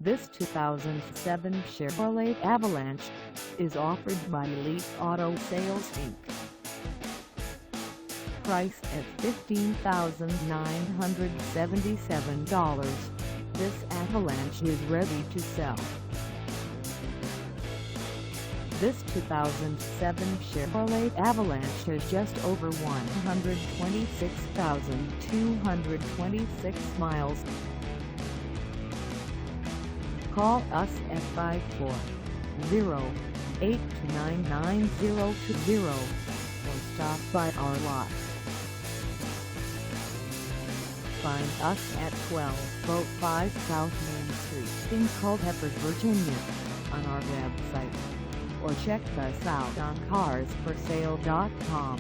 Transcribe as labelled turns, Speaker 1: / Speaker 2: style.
Speaker 1: This 2007 Chevrolet Avalanche is offered by Elite Auto Sales Inc. Priced at $15,977, this Avalanche is ready to sell. This 2007 Chevrolet Avalanche has just over 126,226 miles. Call us at 540-829-9020 or stop by our lot. Find us at 1205 South Main Street in Culpeper, Virginia, on our website, or check us out on carsforsale.com.